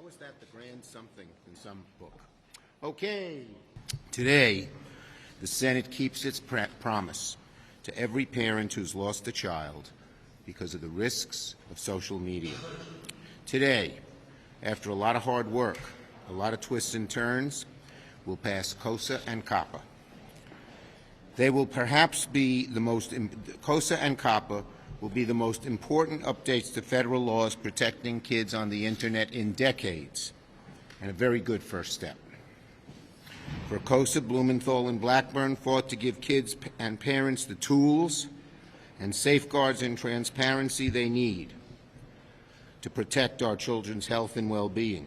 How is that the grand something in some book? Okay. Today, the Senate keeps its promise to every parent who's lost a child because of the risks of social media. Today, after a lot of hard work, a lot of twists and turns, we'll pass COSA and COPPA. They will perhaps be the most, COSA and COPPA will be the most important updates to federal laws protecting kids on the Internet in decades, and a very good first step. For COSA, Blumenthal and Blackburn fought to give kids and parents the tools and safeguards and transparency they need to protect our children's health and well-being.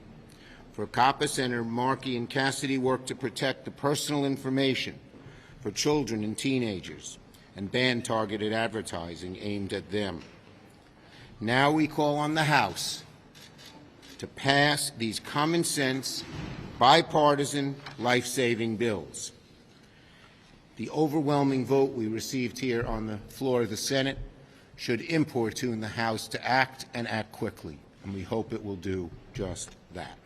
For COPPA, Senator Markey and Cassidy worked to protect the personal information for children and teenagers and ban targeted advertising aimed at them. Now we call on the House to pass these common-sense, bipartisan, life-saving bills. The overwhelming vote we received here on the floor of the Senate should importune the House to act and act quickly, and we hope it will do just that.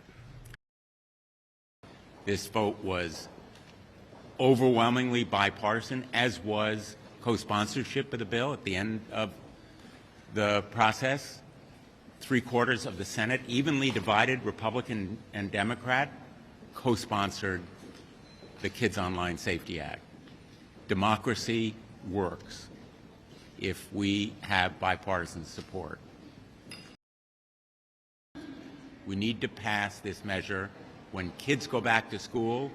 This vote was overwhelmingly bipartisan, as was co-sponsorship of the bill at the end of the process. 3/4 of the Senate, evenly divided, Republican and Democrat, co-sponsored the Kids Online Safety Act. Democracy works if we have bipartisan support. We need to pass this measure when kids go back to school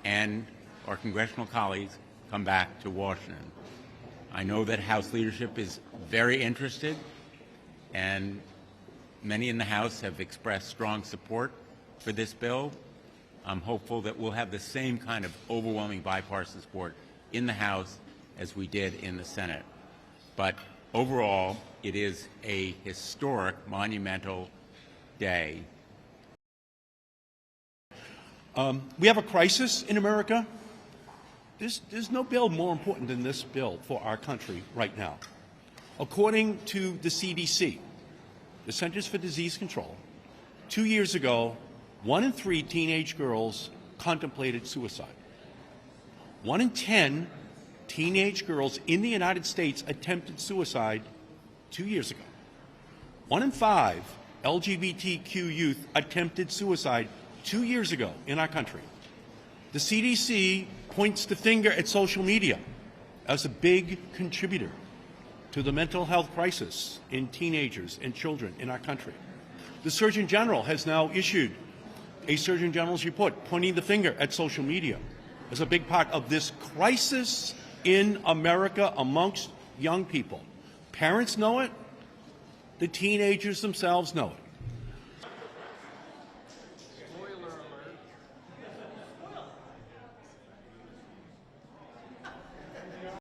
and our congressional colleagues come back to Washington. I know that House leadership is very interested, and many in the House have expressed strong support for this bill. I'm hopeful that we'll have the same kind of overwhelming bipartisan support in the House as we did in the Senate. But overall, it is a historic, monumental day. We have a crisis in America. There's no bill more important than this bill for our country right now. According to the CDC, the Centers for Disease Control, 2 years ago, 1 in 3 teenage girls contemplated suicide. 1 in 10 teenage girls in the United States attempted suicide 2 years ago. 1 in 5 LGBTQ youth attempted suicide 2 years ago in our country. The CDC points the finger at social media as a big contributor to the mental health crisis in teenagers and children in our country. The Surgeon General has now issued a Surgeon General's report pointing the finger at social media as a big part of this crisis in America amongst young people. Parents know it. The teenagers themselves know it.